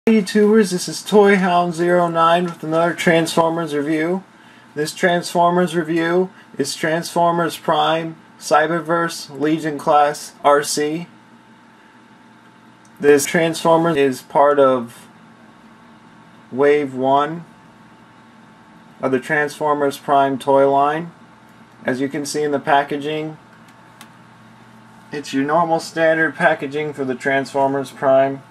Hey YouTubers, this is ToyHound09 with another Transformers review. This Transformers review is Transformers Prime Cyberverse Legion Class Arcee. This Transformers is part of Wave 1 of the Transformers Prime toy line. As you can see in the packaging, it's your normal standard packaging for the Transformers Prime.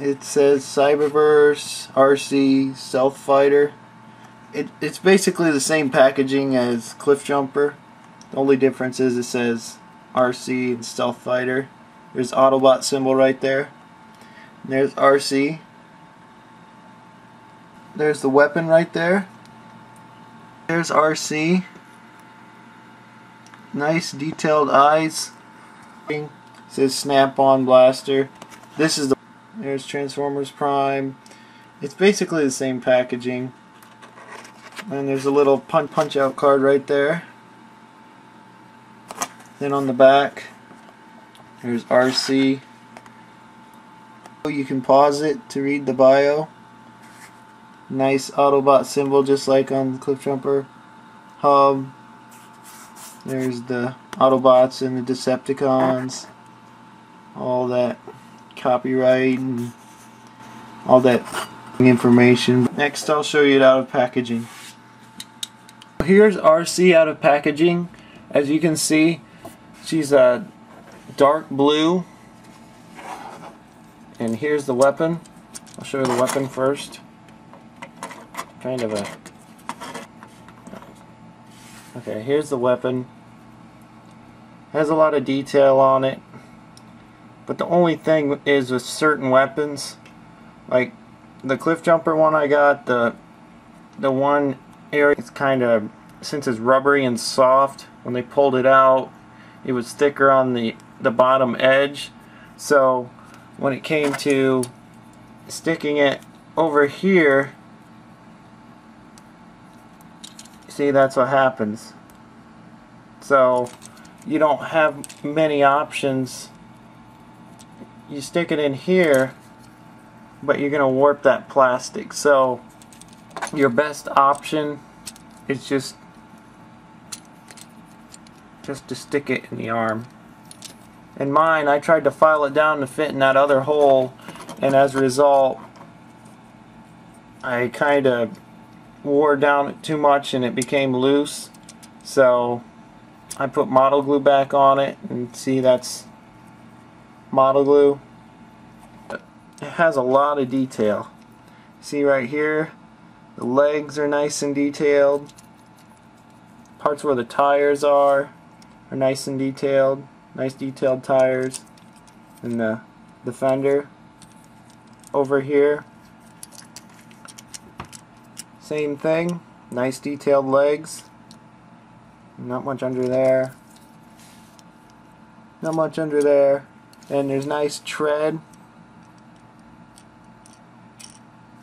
It says Cyberverse, Arcee, Stealth Fighter. It's basically the same packaging as Cliff Jumper. The only difference is it says Arcee and Stealth Fighter. There's Autobot symbol right there. And there's Arcee. There's the weapon right there. There's Arcee. Nice detailed eyes. It says Snap-on Blaster. There's Transformers Prime. It's basically the same packaging. And there's a little punch out card right there. Then on the back, there's Arcee. You can pause it to read the bio. Nice Autobot symbol just like on Cliff Jumper. Hub. There's the Autobots and the Decepticons. All that copyright and all that information. Next I'll show you it out of packaging. Here's Arcee out of packaging. As you can see, she's a dark blue, and here's the weapon. I'll show you the weapon first. Okay, here's the weapon. Has a lot of detail on it. But the only thing is with certain weapons, like the Cliff Jumper one I got, the one area, it's kind of, since it's rubbery and soft, when they pulled it out, it was thicker on the bottom edge. So when it came to sticking it over here, see, that's what happens. So you don't have many options. You stick it in here, but you're going to warp that plastic. So your best option is just to stick it in the arm. And mine, I tried to file it down to fit in that other hole, and as a result I kind of wore down too much and it became loose. So I put model glue back on it, and see, that's model glue. It has a lot of detail. See right here, the legs are nice and detailed. Parts where the tires are nice and detailed. Nice detailed tires. And the fender over here, same thing. Nice detailed legs. Not much under there. Not much under there. And there's nice tread,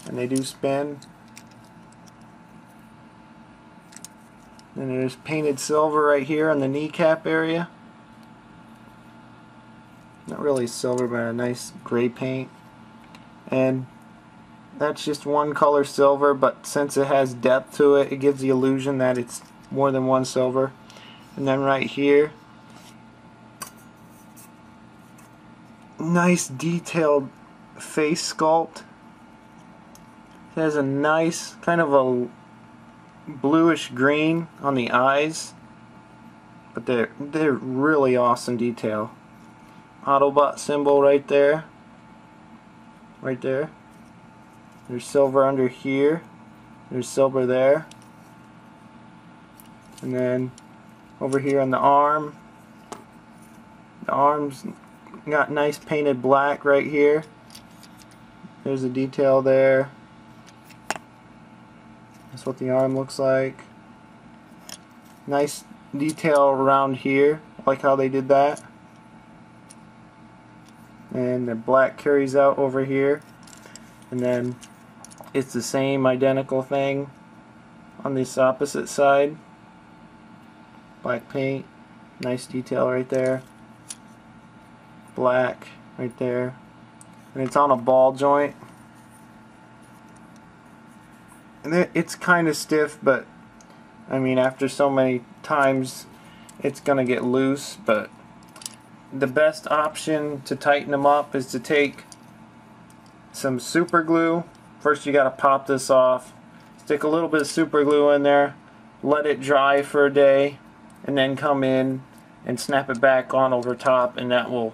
and they do spin. And there's painted silver right here on the kneecap area. Not really silver, but a nice gray paint. And that's just one color silver, but since it has depth to it, it gives the illusion that it's more than one silver. And then right here, nice detailed face sculpt. It has a nice kind of a bluish green on the eyes, but they're really awesome detail. Autobot symbol right there. Right there. There's silver under here. There's silver there. And then over here on the arm. The arm's got nice painted black right here. There's a detail there. That's what the arm looks like. Nice detail around here. I like how they did that. And the black carries out over here. And then it's the same identical thing on this opposite side. Black paint. Nice detail right there. Black right there. and it's on a ball joint. And it's kind of stiff, but I mean, after so many times it's gonna get loose. But the best option to tighten them up is to take some super glue. First you gotta pop this off, stick a little bit of super glue in there, let it dry for a day, and then come in and snap it back on over top, and that will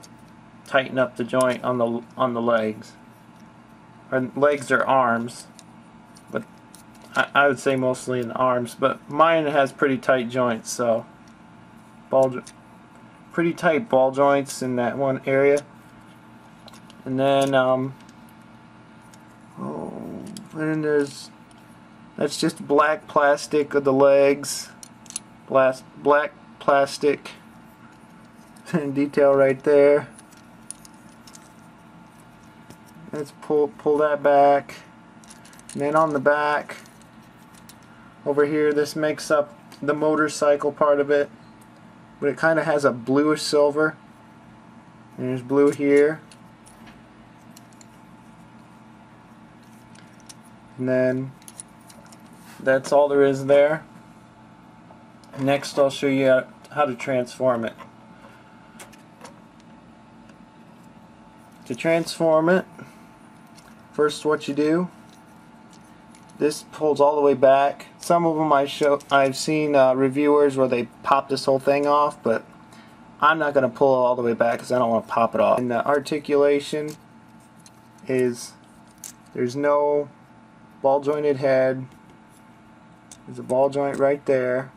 tighten up the joint on the legs. Or legs or arms, but I would say mostly in the arms, but mine has pretty tight joints, so pretty tight ball joints in that one area. And then that's just black plastic of the legs, black plastic detail right there. Let's pull that back, and then on the back over here, this makes up the motorcycle part of it, but it kind of has a bluish silver, and there's blue here, and then that's all there is there. Next I'll show you how to transform it. To transform it, first what you do, this pulls all the way back. Some of them I've seen reviewers where they pop this whole thing off, but I'm not going to pull it all the way back because I don't want to pop it off. And the articulation is, there's no ball jointed head. There's a ball joint right there.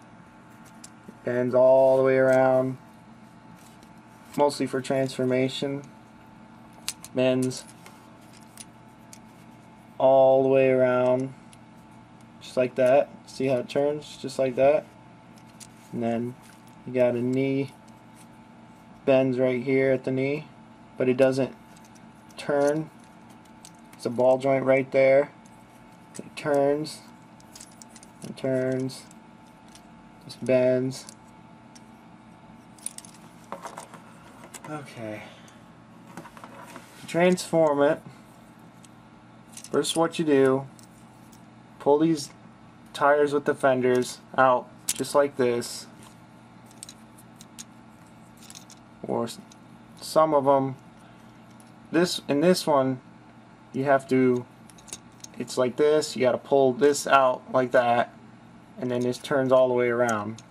It bends all the way around, mostly for transformation. Bends all the way around, just like that. See how it turns? Just like that. And then you got a knee, bends right here at the knee, but it doesn't turn. It's a ball joint right there. It turns and turns, just bends. Okay. To transform it, first what you do, pull these tires with the fenders out just like this, or some of them. In this one you have to, it's like this, you got to pull this out like that, and then this turns all the way around.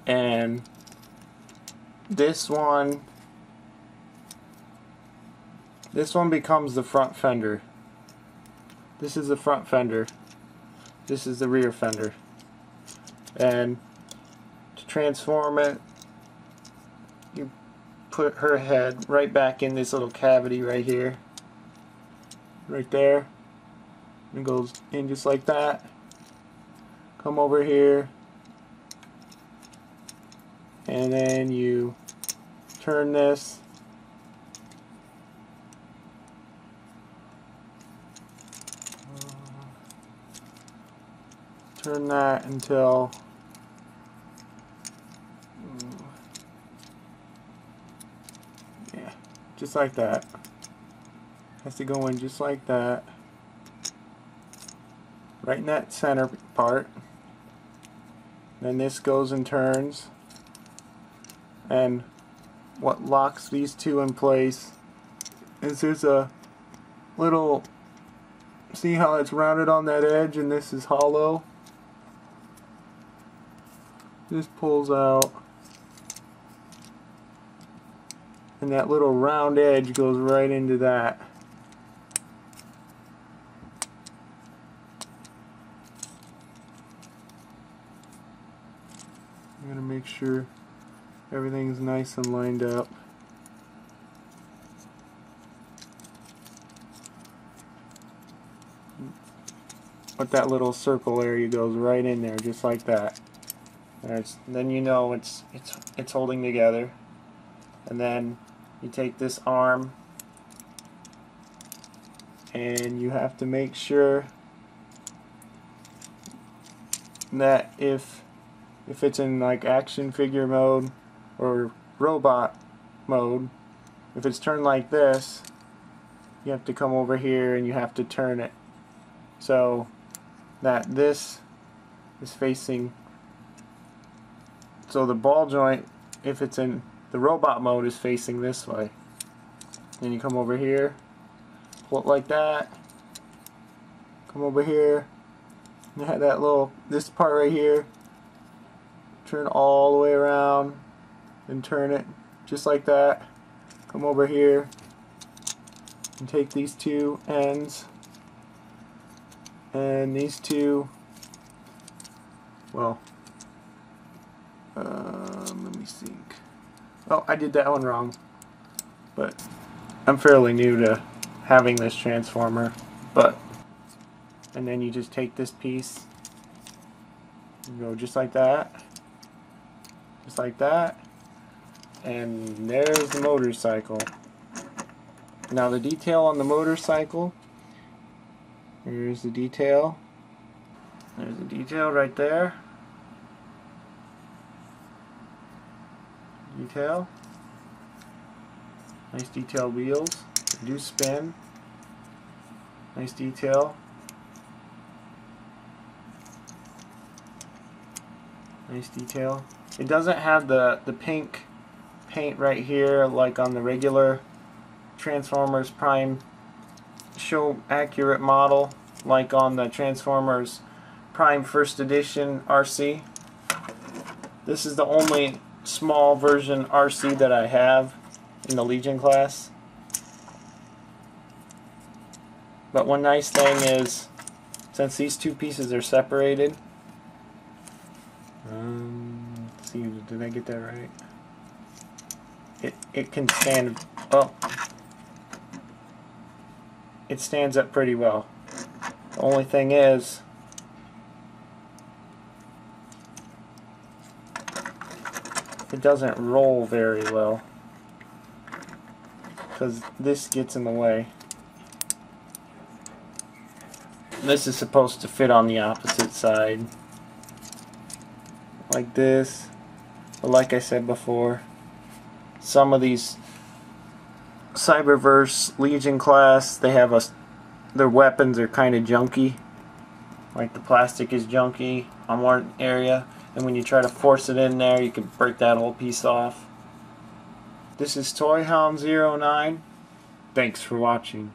And this one becomes the front fender. This is the front fender. This is the rear fender. And to transform it, you put her head right back in this little cavity right here. Right there. It goes in just like that. Come over here. And then you turn this. Turn that until yeah, just like that. Has to go in just like that, right in that center part. Then this goes and turns, and what locks these two in place is there's a little, see how it's rounded on that edge and this is hollow? This pulls out, and that little round edge goes right into that. I'm going to make sure everything's nice and lined up. But that little circle area goes right in there just like that. Then you know it's holding together. And then you take this arm and you have to make sure that if it's in like action figure mode or robot mode, if it's turned like this, you have to come over here and you have to turn it. So that this is facing, so the ball joint, if it's in the robot mode, is facing this way. Then you come over here, pull it like that, come over here, you have that little, this part right here, turn all the way around and turn it just like that, come over here and take these two ends and these two, well, let me think. Oh, I did that one wrong, but I'm fairly new to having this transformer. But and then you just take this piece and go just like that, and there's the motorcycle. Now the detail on the motorcycle, here's the detail. There's the detail right there. Detail. Nice detailed wheels. They do spin. Nice detail. Nice detail. It doesn't have the pink paint right here like on the regular Transformers Prime show accurate model, like on the Transformers Prime First Edition Arcee. This is the only small version Arcee that I have in the Legion class. But one nice thing is, since these two pieces are separated, let's see, did I get that right? It can stand, oh, it stands up pretty well. The only thing is, it doesn't roll very well because this gets in the way. This is supposed to fit on the opposite side like this, but like I said before, some of these Cyberverse Legion class, they have their weapons are kind of junky, like the plastic is junky on one area, and when you try to force it in there, you can break that whole piece off. This is ToyHound09. Thanks for watching.